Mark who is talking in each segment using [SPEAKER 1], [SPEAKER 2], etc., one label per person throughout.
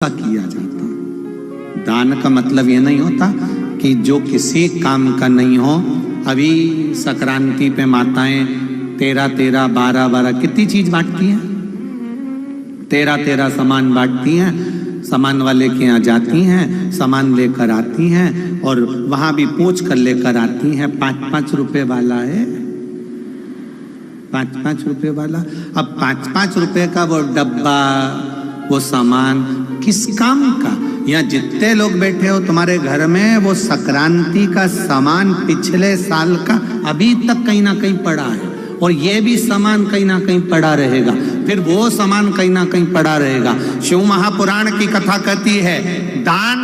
[SPEAKER 1] किया जाता। दान का मतलब ये नहीं होता कि जो किसी काम का नहीं हो। अभी संक्रांति पे माताएं 13-13, 12-12 कितनी चीज बांटती हैं, 13-13 सामान बांटती हैं। सामान वाले के यहाँ जाती हैं, सामान लेकर आती हैं और वहां भी पूछ कर लेकर आती हैं। 5-5 रुपए वाला है, 5-5 रुपए वाला। अब 5-5 रुपए का वो डब्बा, वो सामान किस काम का? यहाँ जितने लोग बैठे हो तुम्हारे घर में, वो संक्रांति का सामान पिछले साल का अभी तक कहीं ना कहीं पड़ा है, और ये भी सामान कहीं ना कहीं पड़ा रहेगा, फिर वो सामान कहीं ना कहीं पड़ा रहेगा। शिव महापुराण की कथा कहती है, दान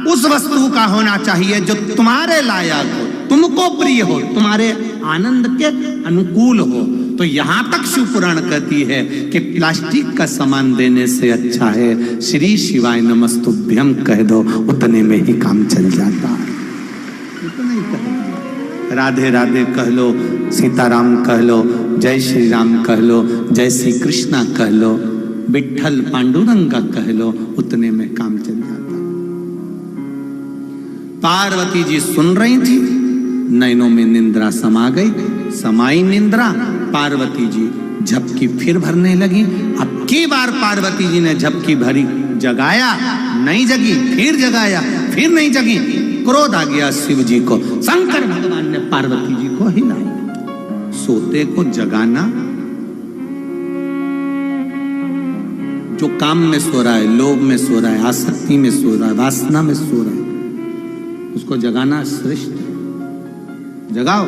[SPEAKER 1] उस वस्तु का होना चाहिए जो तुम्हारे लायक हो, तुमको प्रिय हो, तुम्हारे आनंद के अनुकूल हो। तो यहां तक शिव पुराण कहती है कि प्लास्टिक का सामान देने से अच्छा है श्री शिवाय नमस्तुभ्यम कह दो, उतने में ही काम चल जाता है। उतना ही कह, राधे राधे कह लो, सीताराम कह लो, जय श्री राम कह लो, जय श्री कृष्णा कह लो, विठल पांडुरंगा कह लो, उतने में काम चल जाता। पार्वती जी सुन रही थी, नैनों में निंद्रा समा गई। समाई निंद्रा, पार्वती जी झपकी फिर भरने लगी। अब की बार पार्वती जी ने झपकी भरी, जगाया नहीं जगी, फिर जगाया फिर नहीं जगी। क्रोध आ गया शिव जी को। शंकर भगवान ने पार्वती जी को हिलाया। सोते को जगाना, जो काम में सो रहा है, लोभ में सो रहा है, आसक्ति में सो रहा है, वासना में सो रहा है, उसको जगाना श्रेष्ठ। जगाओ।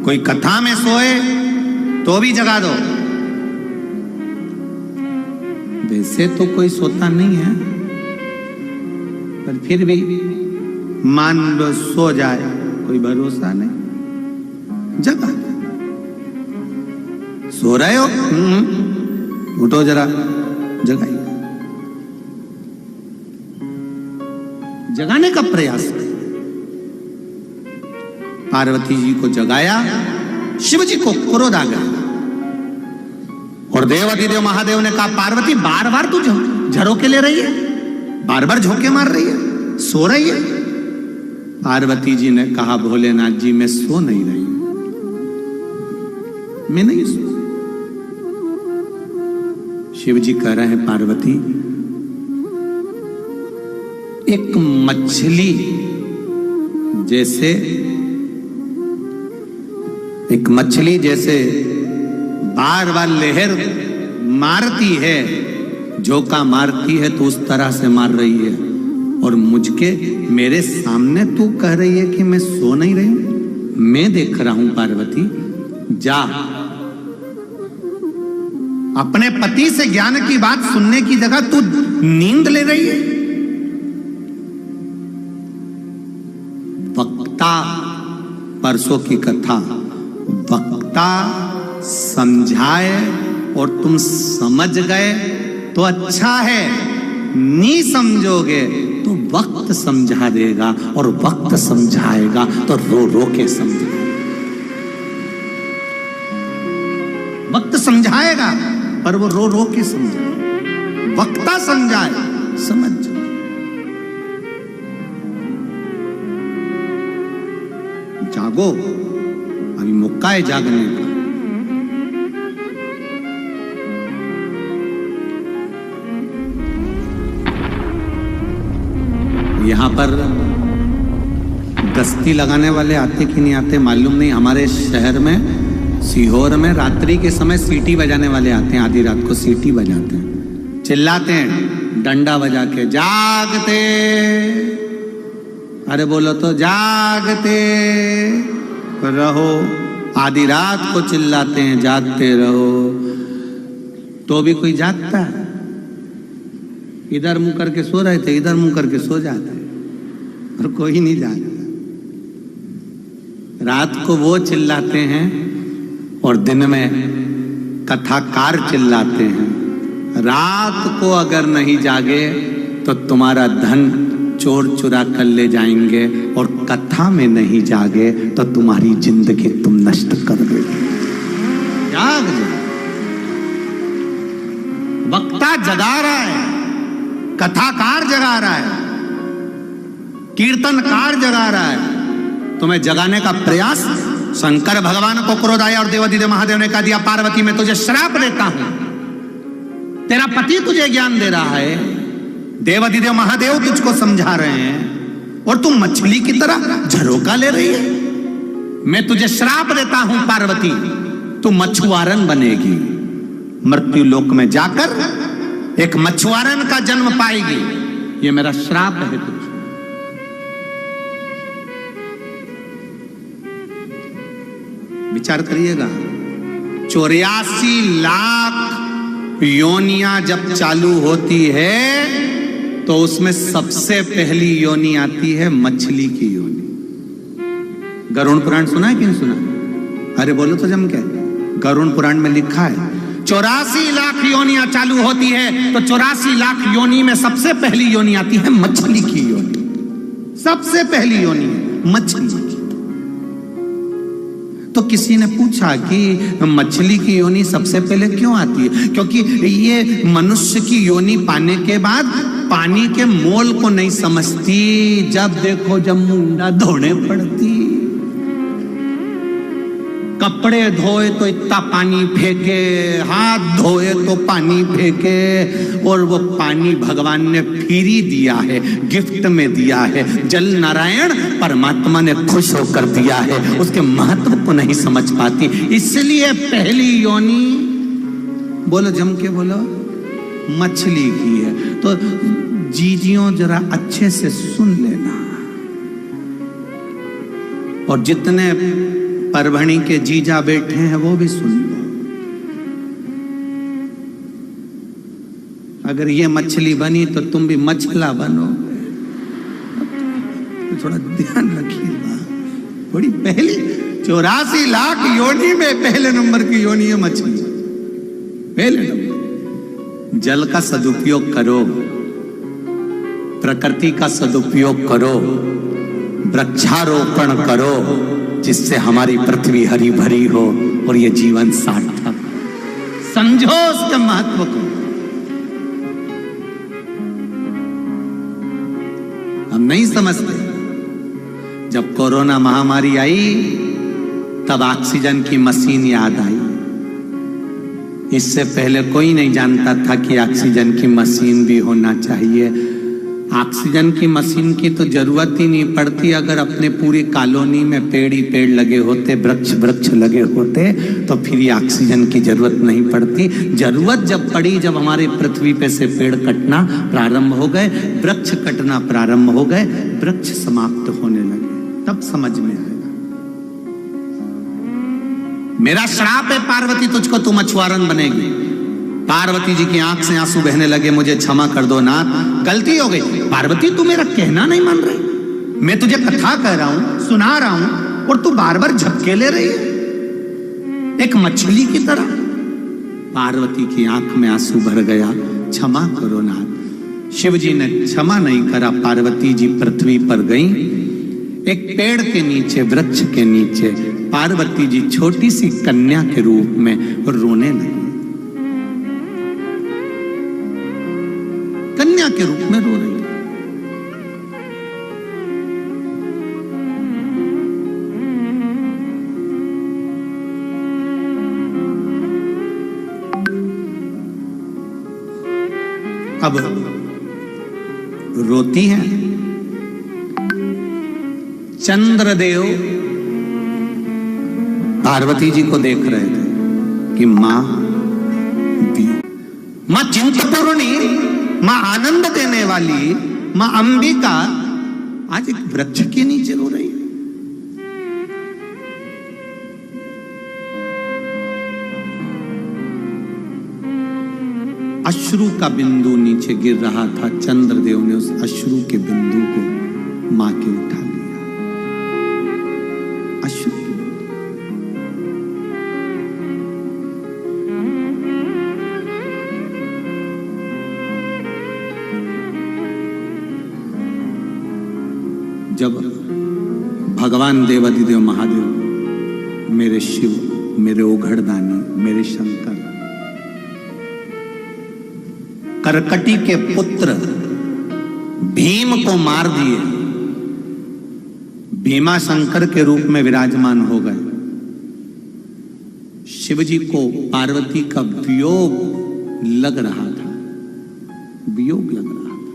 [SPEAKER 1] कोई कथा में सोए तो भी जगा दो। वैसे तो कोई सोता नहीं है, पर फिर भी मान लो सो जाए, कोई भरोसा नहीं, जगा। सो रहे हो, उठो जरा, जगाइए। जगाने का प्रयास करें। पार्वती जी को जगाया, शिव जी को क्रोध आ गया और देवाधिदेव महादेव ने कहा, पार्वती बार बार तू झरोके ले रही है, बार बार झोंके मार रही है, सो रही है। पार्वती जी ने कहा, भोलेनाथ जी मैं सो नहीं रही, मैं नहीं सो। शिव जी कह रहे हैं, पार्वती एक मछली जैसे बार बार लहर मारती है, झोंका मारती है, तो उस तरह से मार रही है। और मुझके मेरे सामने तू कह रही है कि मैं सो नहीं रही हूं, मैं देख रहा हूं। पार्वती जा, अपने पति से ज्ञान की बात सुनने की जगह तू नींद ले रही है। वक्ता, परसों की कथा, वक्ता समझाए और तुम समझ गए तो अच्छा है, नहीं समझोगे तो वक्त समझा देगा, और वक्त समझाएगा तो रो रो के समझाएगा। वक्त समझाएगा पर वो रो रो के समझाए, वक्ता समझाए, समझ जाओ। जागो, अभी मौका है जागने का। यहां पर गश्ती लगाने वाले आते कि नहीं आते मालूम नहीं। हमारे शहर में, सीहोर में, रात्रि के समय सीटी बजाने वाले आते हैं, आधी रात को सीटी बजाते हैं, चिल्लाते हैं डंडा बजा के, जागते, अरे बोलो तो जागते रहो। आधी रात को चिल्लाते हैं, जागते रहो, तो भी कोई जागता है? इधर मुंह करके सो रहे थे, इधर मुंह करके सो जाते, और कोई नहीं जागता। रात को वो चिल्लाते हैं और दिन में कथाकार चिल्लाते हैं। रात को अगर नहीं जागे तो तुम्हारा धन चोर चुरा कर ले जाएंगे, और कथा में नहीं जागे तो तुम्हारी जिंदगी तुम नष्ट कर दोगे। जाग जाओ, वक्ता जगा रहा है, कथाकार जगा रहा है, कीर्तनकार जगा रहा है। तुम्हें जगाने का प्रयास। शंकर भगवान को क्रोध आया और देवादिदेव महादेव ने कहा दिया, पार्वती मैं तुझे श्राप देता हूं, तेरा पति तुझे ज्ञान दे रहा है, देवादिदेव महादेव तुझको समझा रहे हैं और तुम मछली की तरह झरोका ले रही है। मैं तुझे श्राप देता हूं पार्वती, तू मछुआरन बनेगी, मृत्यु लोक में जाकर एक मछुआरन का जन्म पाएगी। ये मेरा श्राप है तुझे। विचार करिएगा, 84 लाख योनियां जब चालू होती है तो उसमें सबसे पहली योनि आती है मछली की योनि। गरुड़ पुराण सुना है कि नहीं सुना? अरे बोलो तो जम के। गरुड़ पुराण में लिखा है 84 लाख योनियां चालू होती है तो 84 लाख योनि में सबसे पहली योनि आती है मछली की योनि। सबसे पहली योनि है मछली की। तो किसी ने पूछा कि मछली की योनि सबसे पहले क्यों आती है? क्योंकि ये मनुष्य की योनि पाने के बाद पानी के मोल को नहीं समझती। जब देखो जब मुंडा धोने पड़ती, कपड़े धोए तो इतना पानी फेंके, हाथ धोए तो पानी फेंके, और वो पानी भगवान ने फ्री दिया है, गिफ्ट में दिया है। जल नारायण परमात्मा ने खुश होकर दिया है, उसके महत्व को नहीं समझ पाती। इसलिए पहली योनि, बोलो जम के बोलो, मछली की है। तो जीजियों जरा अच्छे से सुन लेना, और जितने परभणी के जीजा बैठे हैं वो भी सुन लो। अगर ये मछली बनी तो तुम भी मछला बनोगे, तो थोड़ा ध्यान रखिएगा। बड़ी पहली 84 लाख योनि में पहले नंबर की योनि है मछली। पहले नंबर। जल का सदुपयोग करो, प्रकृति का सदुपयोग करो, वृक्षारोपण करो, जिससे हमारी पृथ्वी हरी भरी हो और ये जीवन सार्थक। समझो उसके महत्व को। हम नहीं समझते। जब कोरोना महामारी आई तब ऑक्सीजन की मशीन याद आई। इससे पहले कोई नहीं जानता था कि ऑक्सीजन की मशीन भी होना चाहिए। ऑक्सीजन की मशीन की तो जरूरत ही नहीं पड़ती। अगर अपने पूरी कॉलोनी में पेड़ ही पेड़ लगे होते, वृक्ष लगे होते, तो फिर ये ऑक्सीजन की जरूरत नहीं पड़ती। जरूरत जब पड़ी, जब हमारे पृथ्वी पे से पेड़ कटना प्रारंभ हो गए, वृक्ष कटना प्रारंभ हो गए, वृक्ष समाप्त होने लगे, तब समझ में आएगा। मेरा श्राप है पार्वती, तुझको तू मछुआरन बनेगी। पार्वती जी की आंख से आंसू बहने लगे, मुझे क्षमा कर दो नाथ, गलती हो गई। पार्वती तू मेरा कहना नहीं मान रही, मैं तुझे कथा कह रहा हूं, सुना रहा हूं, और तू बार बार झपके ले रही है एक मछली की तरह। पार्वती की आंख में आंसू भर गया, क्षमा करो नाथ। शिव जी ने क्षमा नहीं करा। पार्वती जी पृथ्वी पर गई, एक पेड़ के नीचे, वृक्ष के नीचे पार्वती जी छोटी सी कन्या के रूप में रोने लगी। कन्या के रूप में रो रही। अब रोती हैं। चंद्रदेव पार्वती जी को देख रहे थे कि मां चिंतपूर्णी, मां आनंद देने वाली, मां अंबिका आज एक वृक्ष के नीचे रो रही है। अश्रु का बिंदु नीचे गिर रहा था। चंद्रदेव ने उस अश्रु के बिंदु को मां के उठा लिया। अश्रु जब भगवान देवादिदेव महादेव, मेरे शिव, मेरे ओघड़दानी, मेरे शंकर करकटी के पुत्र भीम को मार दिए, भीमा शंकर के रूप में विराजमान हो गए। शिवजी को पार्वती का वियोग लग रहा था, वियोग लग रहा था।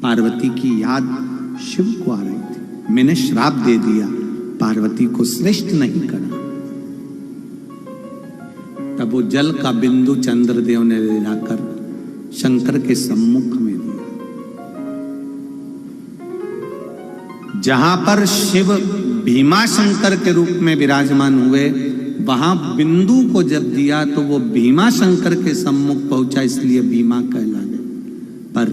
[SPEAKER 1] पार्वती की याद शिव को आ रही थी। मैंने श्राप दे दिया, पार्वती को श्रेष्ठ नहीं करा। तब वो जल का बिंदु चंद्रदेव ने ले जाकर शंकर के सम्मुख में दिया। जहां पर शिव भीमा शंकर के रूप में विराजमान हुए, वहां बिंदु को जब दिया तो वो भीमा शंकर के सम्मुख पहुंचा, इसलिए भीमा कहला गया। पर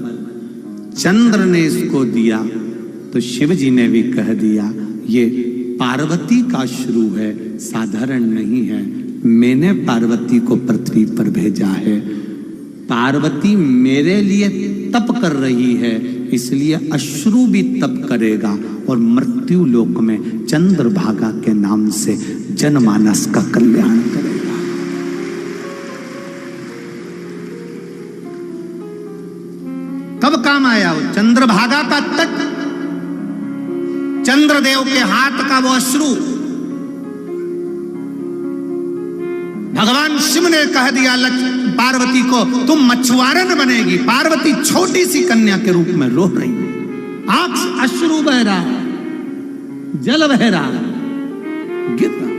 [SPEAKER 1] चंद्र ने इसको दिया तो शिव जी ने भी कह दिया ये पार्वती का श्रू है, साधारण नहीं है। मैंने पार्वती को पृथ्वी पर भेजा है। पार्वती मेरे लिए तप कर रही है, इसलिए अश्रु भी तप करेगा और मृत्यु लोक में चंद्रभागा के नाम से जनमानस का कल्याण करेगा। कब काम आया वो चंद्रभागा का तट, चंद्रदेव के हाथ का वो अश्रु। भगवान शिव ने कह दिया पार्वती को, तुम मछुआरन बनेगी। पार्वती छोटी सी कन्या के रूप में रो रही है, आंख अश्रु बह रहा, जल बह रहा, गिर रहा।